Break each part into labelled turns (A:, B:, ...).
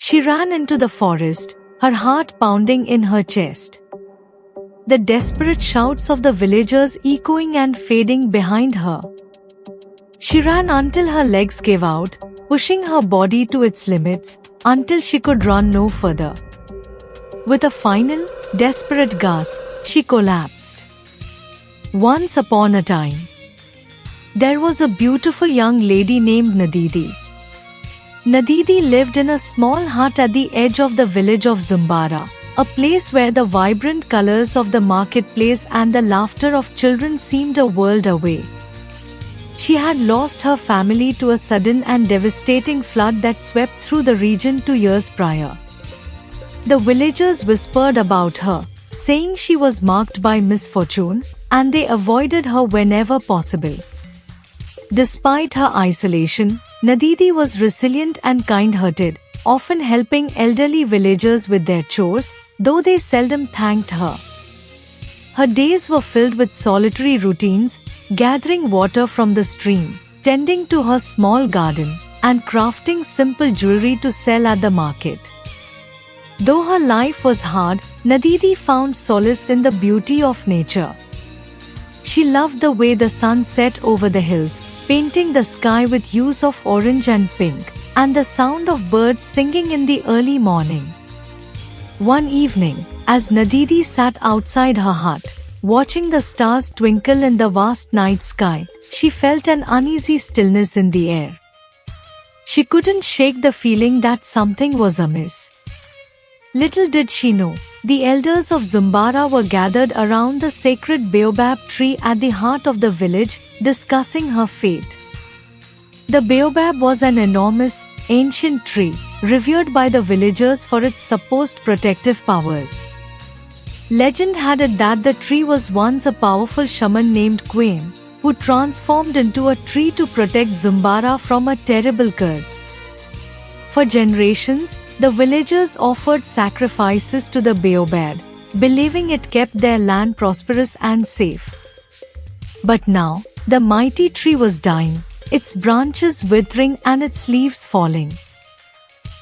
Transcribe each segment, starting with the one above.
A: She ran into the forest, her heart pounding in her chest. The desperate shouts of the villagers echoing and fading behind her. She ran until her legs gave out, pushing her body to its limits, until she could run no further. With a final, desperate gasp, she collapsed. Once upon a time, there was a beautiful young lady named Nadidi. Nadidi lived in a small hut at the edge of the village of Zumbara, a place where the vibrant colors of the marketplace and the laughter of children seemed a world away. She had lost her family to a sudden and devastating flood that swept through the region 2 years prior. The villagers whispered about her, saying she was marked by misfortune, and they avoided her whenever possible. Despite her isolation, Nadidi was resilient and kind-hearted, often helping elderly villagers with their chores, though they seldom thanked her. Her days were filled with solitary routines, gathering water from the stream, tending to her small garden, and crafting simple jewelry to sell at the market. Though her life was hard, Nadidi found solace in the beauty of nature. She loved the way the sun set over the hills, painting the sky with hues of orange and pink, and the sound of birds singing in the early morning. One evening, as Nadidi sat outside her hut, watching the stars twinkle in the vast night sky, she felt an uneasy stillness in the air. She couldn't shake the feeling that something was amiss. Little did she know, the elders of Zumbara were gathered around the sacred baobab tree at the heart of the village, discussing her fate. The baobab was an enormous, ancient tree, revered by the villagers for its supposed protective powers. Legend had it that the tree was once a powerful shaman named Quaim, who transformed into a tree to protect Zumbara from a terrible curse. For generations, the villagers offered sacrifices to the baobab, believing it kept their land prosperous and safe. But now, the mighty tree was dying, its branches withering and its leaves falling.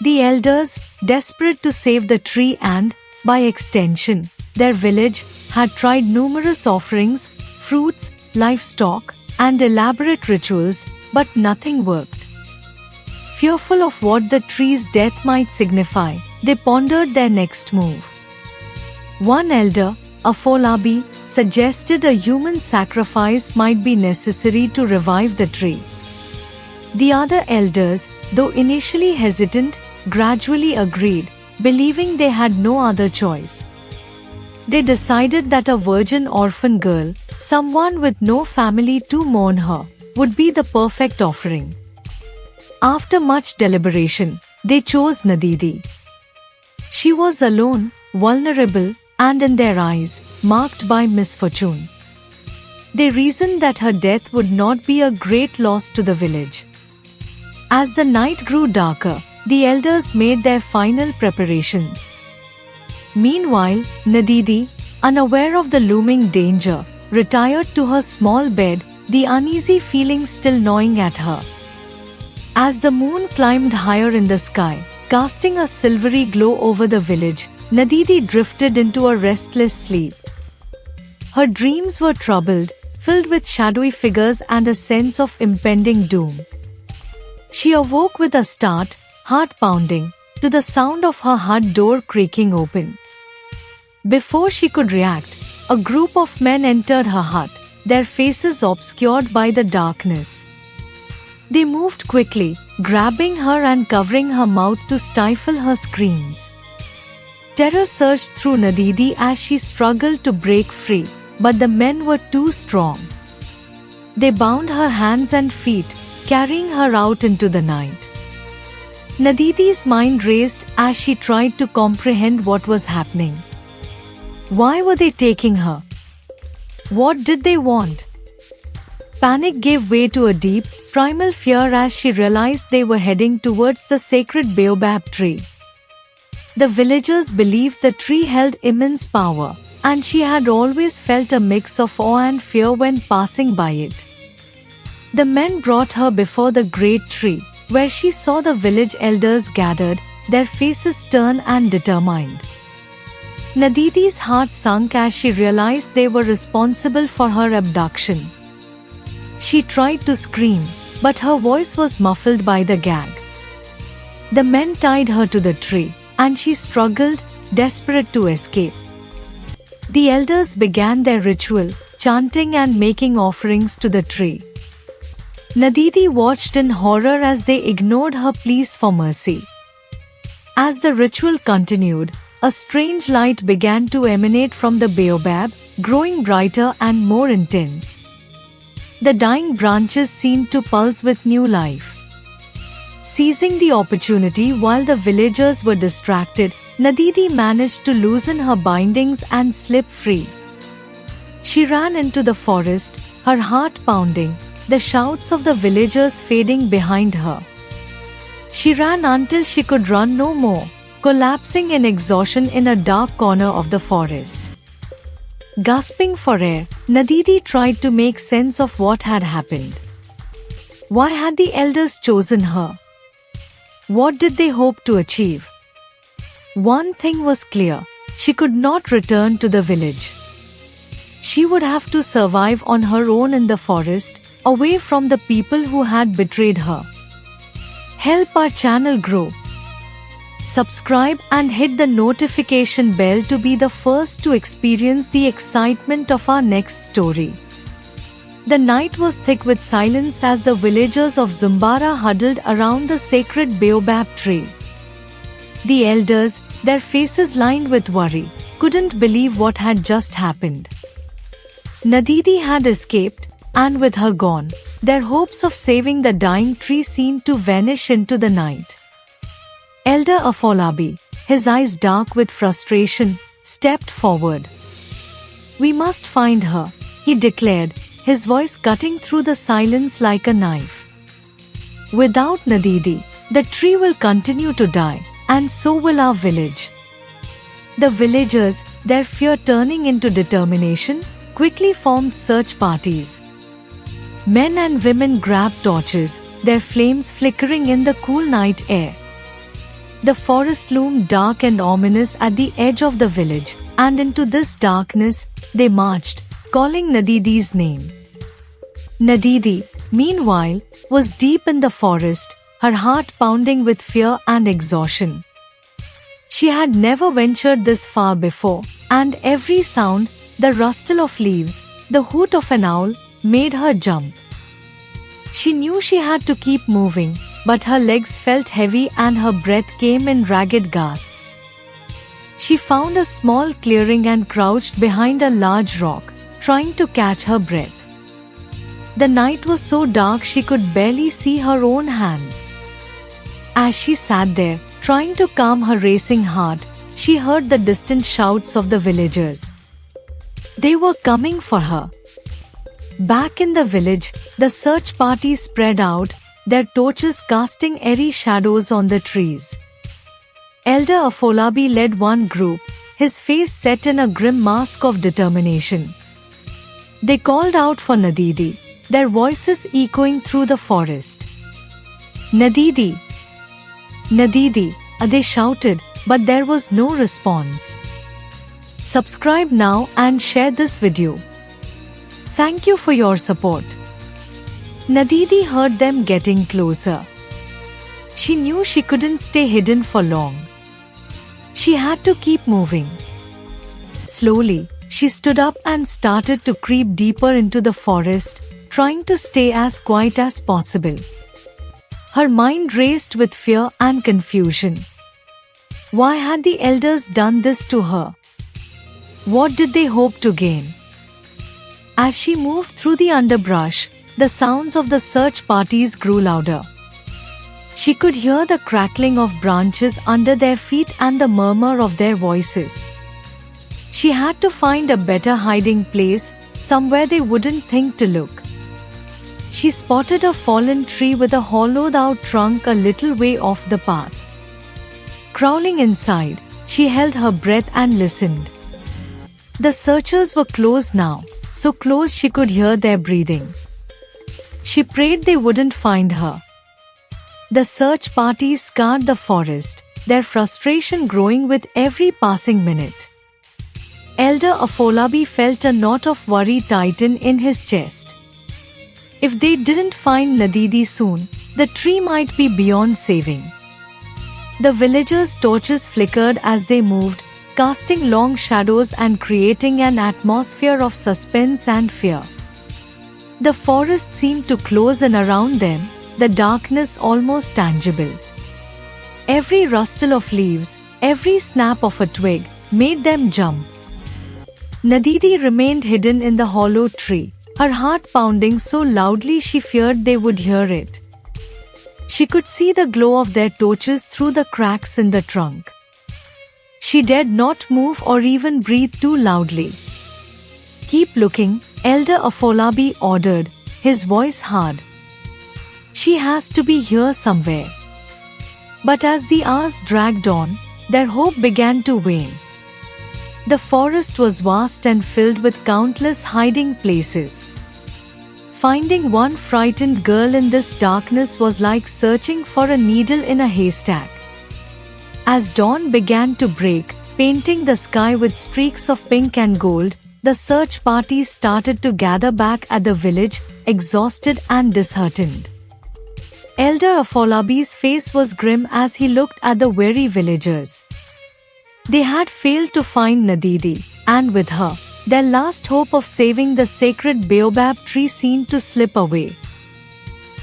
A: The elders, desperate to save the tree and, by extension, their village, had tried numerous offerings, fruits, livestock, and elaborate rituals, but nothing worked. Fearful of what the tree's death might signify, they pondered their next move. One elder, Afolabi, suggested a human sacrifice might be necessary to revive the tree. The other elders, though initially hesitant, gradually agreed, believing they had no other choice. They decided that a virgin orphan girl, someone with no family to mourn her, would be the perfect offering. After much deliberation, they chose Nadidi. She was alone, vulnerable, and in their eyes, marked by misfortune. They reasoned that her death would not be a great loss to the village. As the night grew darker, the elders made their final preparations. Meanwhile, Nadidi, unaware of the looming danger, retired to her small bed, the uneasy feeling still gnawing at her. As the moon climbed higher in the sky, casting a silvery glow over the village, Nadidi drifted into a restless sleep. Her dreams were troubled, filled with shadowy figures and a sense of impending doom. She awoke with a start, heart pounding, to the sound of her hut door creaking open. Before she could react, a group of men entered her hut, their faces obscured by the darkness. They moved quickly, grabbing her and covering her mouth to stifle her screams. Terror surged through Nadidi as she struggled to break free, but the men were too strong. They bound her hands and feet, carrying her out into the night. Nadidi's mind raced as she tried to comprehend what was happening. Why were they taking her? What did they want? Panic gave way to a deep, primal fear as she realized they were heading towards the sacred baobab tree. The villagers believed the tree held immense power, and she had always felt a mix of awe and fear when passing by it. The men brought her before the great tree, where she saw the village elders gathered, their faces stern and determined. Nadidi's heart sunk as she realized they were responsible for her abduction. She tried to scream, but her voice was muffled by the gag. The men tied her to the tree, and she struggled, desperate to escape. The elders began their ritual, chanting and making offerings to the tree. Nadidi watched in horror as they ignored her pleas for mercy. As the ritual continued, a strange light began to emanate from the baobab, growing brighter and more intense. The dying branches seemed to pulse with new life. Seizing the opportunity while the villagers were distracted, Nadidi managed to loosen her bindings and slip free. She ran into the forest, her heart pounding, the shouts of the villagers fading behind her. She ran until she could run no more, collapsing in exhaustion in a dark corner of the forest. Gasping for air, Nadidi tried to make sense of what had happened. Why had the elders chosen her? What did they hope to achieve? One thing was clear: she could not return to the village. She would have to survive on her own in the forest, away from the people who had betrayed her. Help our channel grow. Subscribe and hit the notification bell to be the first to experience the excitement of our next story. The night was thick with silence as the villagers of Zumbara huddled around the sacred baobab tree. The elders, their faces lined with worry, couldn't believe what had just happened. Nadidi had escaped, and with her gone, their hopes of saving the dying tree seemed to vanish into the night. Elder Afolabi, his eyes dark with frustration, stepped forward. "We must find her," he declared, his voice cutting through the silence like a knife. "Without Nadidi, the tree will continue to die, and so will our village." The villagers, their fear turning into determination, quickly formed search parties. Men and women grabbed torches, their flames flickering in the cool night air. The forest loomed dark and ominous at the edge of the village, and into this darkness, they marched, calling Nadidi's name. Nadidi, meanwhile, was deep in the forest, her heart pounding with fear and exhaustion. She had never ventured this far before, and every sound, the rustle of leaves, the hoot of an owl, made her jump. She knew she had to keep moving, but her legs felt heavy and her breath came in ragged gasps. She found a small clearing and crouched behind a large rock, trying to catch her breath. The night was so dark she could barely see her own hands. As she sat there, trying to calm her racing heart, she heard the distant shouts of the villagers. They were coming for her. Back in the village, the search party spread out, their torches casting airy shadows on the trees. Elder Afolabi led one group, his face set in a grim mask of determination. They called out for Nadidi, their voices echoing through the forest. "Nadidi! Nadidi!" they shouted, but there was no response. Subscribe now and share this video. Thank you for your support. Nadidi heard them getting closer. She knew she couldn't stay hidden for long. She had to keep moving. Slowly, she stood up and started to creep deeper into the forest, trying to stay as quiet as possible. Her mind raced with fear and confusion. Why had the elders done this to her? What did they hope to gain? As she moved through the underbrush, the sounds of the search parties grew louder. She could hear the crackling of branches under their feet and the murmur of their voices. She had to find a better hiding place, somewhere they wouldn't think to look. She spotted a fallen tree with a hollowed-out trunk a little way off the path. Crawling inside, she held her breath and listened. The searchers were close now, so close she could hear their breathing. She prayed they wouldn't find her. The search party scoured the forest, their frustration growing with every passing minute. Elder Afolabi felt a knot of worry tighten in his chest. If they didn't find Nadidi soon, the tree might be beyond saving. The villagers' torches flickered as they moved, casting long shadows and creating an atmosphere of suspense and fear. The forest seemed to close in around them, the darkness almost tangible. Every rustle of leaves, every snap of a twig, made them jump. Nadidi remained hidden in the hollow tree, her heart pounding so loudly she feared they would hear it. She could see the glow of their torches through the cracks in the trunk. She dared not move or even breathe too loudly. "Keep looking," Elder Afolabi ordered, his voice hard. "She has to be here somewhere." But as the hours dragged on, their hope began to wane. The forest was vast and filled with countless hiding places. Finding one frightened girl in this darkness was like searching for a needle in a haystack. As dawn began to break, painting the sky with streaks of pink and gold, the search party started to gather back at the village, exhausted and disheartened. Elder Afolabi's face was grim as he looked at the weary villagers. They had failed to find Nadidi, and with her, their last hope of saving the sacred baobab tree seemed to slip away.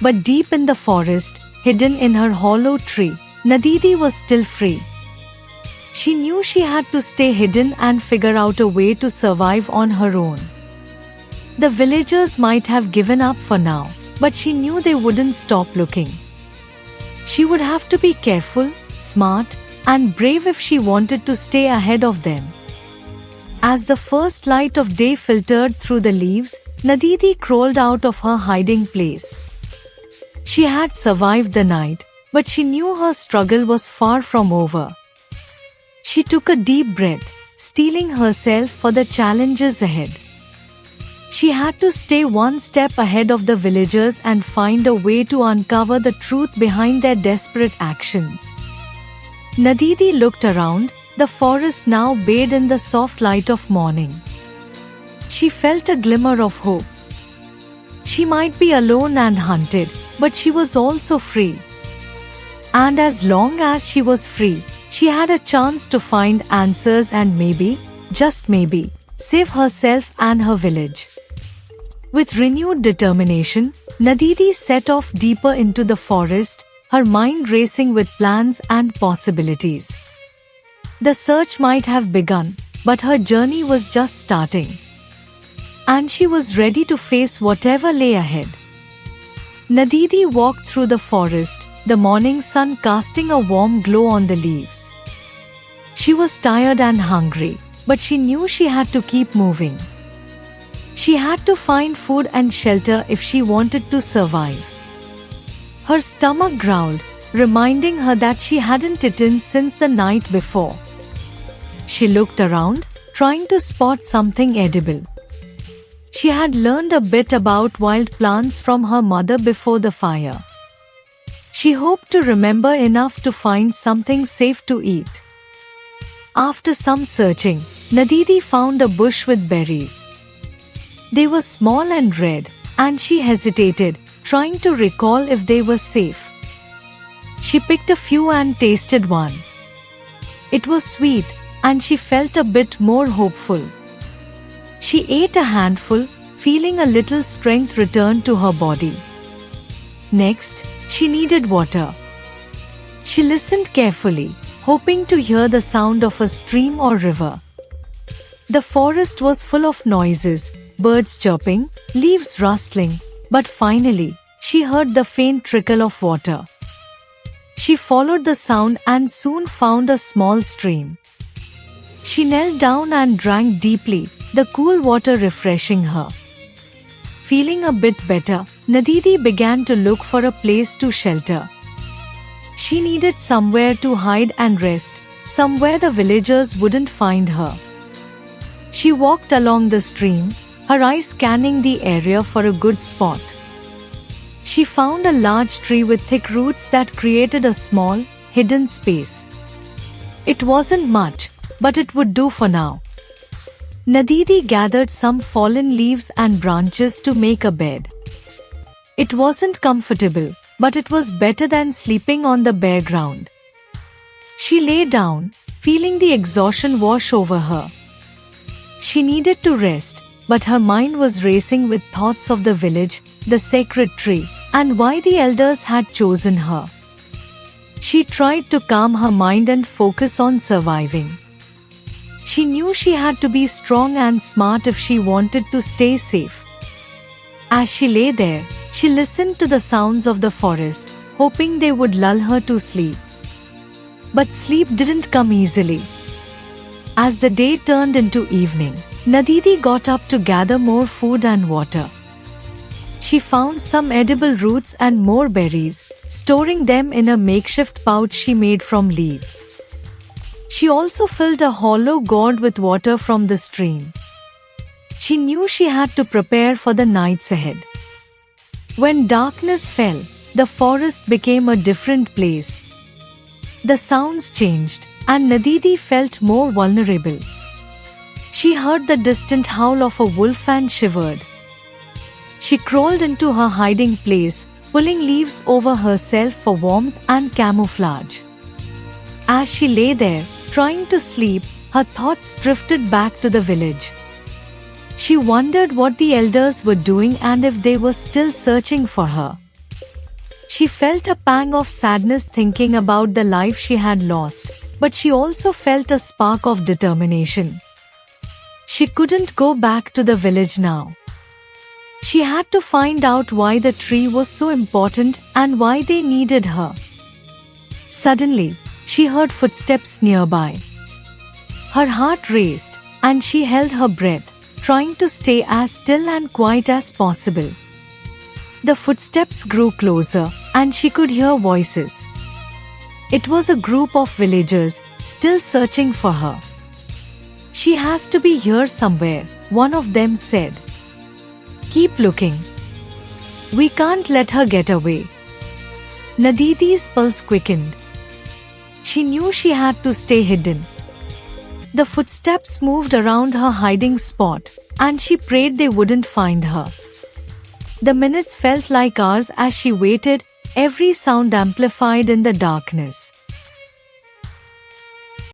A: But deep in the forest, hidden in her hollow tree, Nadidi was still free. She knew she had to stay hidden and figure out a way to survive on her own. The villagers might have given up for now, but she knew they wouldn't stop looking. She would have to be careful, smart, and brave if she wanted to stay ahead of them. As the first light of day filtered through the leaves, Nadidi crawled out of her hiding place. She had survived the night, but she knew her struggle was far from over. She took a deep breath, steeling herself for the challenges ahead. She had to stay one step ahead of the villagers and find a way to uncover the truth behind their desperate actions. Nadidi looked around, the forest now bathed in the soft light of morning. She felt a glimmer of hope. She might be alone and hunted, but she was also free. And as long as she was free, she had a chance to find answers and maybe, just maybe, save herself and her village. With renewed determination, Nadidi set off deeper into the forest, her mind racing with plans and possibilities. The search might have begun, but her journey was just starting. And she was ready to face whatever lay ahead. Nadidi walked through the forest, the morning sun casting a warm glow on the leaves. She was tired and hungry, but she knew she had to keep moving. She had to find food and shelter if she wanted to survive. Her stomach growled, reminding her that she hadn't eaten since the night before. She looked around, trying to spot something edible. She had learned a bit about wild plants from her mother before the fire. She hoped to remember enough to find something safe to eat. After some searching, Nadidi found a bush with berries. They were small and red, and she hesitated, trying to recall if they were safe. She picked a few and tasted one. It was sweet, and she felt a bit more hopeful. She ate a handful, feeling a little strength return to her body. Next, she needed water. She listened carefully, hoping to hear the sound of a stream or river. The forest was full of noises, birds chirping, leaves rustling, but finally, she heard the faint trickle of water. She followed the sound and soon found a small stream. She knelt down and drank deeply, the cool water refreshing her. Feeling a bit better, Nadidi began to look for a place to shelter. She needed somewhere to hide and rest, somewhere the villagers wouldn't find her. She walked along the stream, her eyes scanning the area for a good spot. She found a large tree with thick roots that created a small, hidden space. It wasn't much, but it would do for now. Nadidi gathered some fallen leaves and branches to make a bed. It wasn't comfortable, but it was better than sleeping on the bare ground. She lay down, feeling the exhaustion wash over her. She needed to rest, but her mind was racing with thoughts of the village, the sacred tree, and why the elders had chosen her. She tried to calm her mind and focus on surviving. She knew she had to be strong and smart if she wanted to stay safe. As she lay there, she listened to the sounds of the forest, hoping they would lull her to sleep. But sleep didn't come easily. As the day turned into evening, Nadidi got up to gather more food and water. She found some edible roots and more berries, storing them in a makeshift pouch she made from leaves. She also filled a hollow gourd with water from the stream. She knew she had to prepare for the nights ahead. When darkness fell, the forest became a different place. The sounds changed, and Nadidi felt more vulnerable. She heard the distant howl of a wolf and shivered. She crawled into her hiding place, pulling leaves over herself for warmth and camouflage. As she lay there, trying to sleep, her thoughts drifted back to the village. She wondered what the elders were doing and if they were still searching for her. She felt a pang of sadness thinking about the life she had lost, but she also felt a spark of determination. She couldn't go back to the village now. She had to find out why the tree was so important and why they needed her. Suddenly, she heard footsteps nearby. Her heart raced, and she held her breath, trying to stay as still and quiet as possible. The footsteps grew closer, and she could hear voices. It was a group of villagers, still searching for her. "She has to be here somewhere," one of them said. "Keep looking. We can't let her get away." Nadidi's pulse quickened. She knew she had to stay hidden. The footsteps moved around her hiding spot, and she prayed they wouldn't find her. The minutes felt like hours as she waited, every sound amplified in the darkness.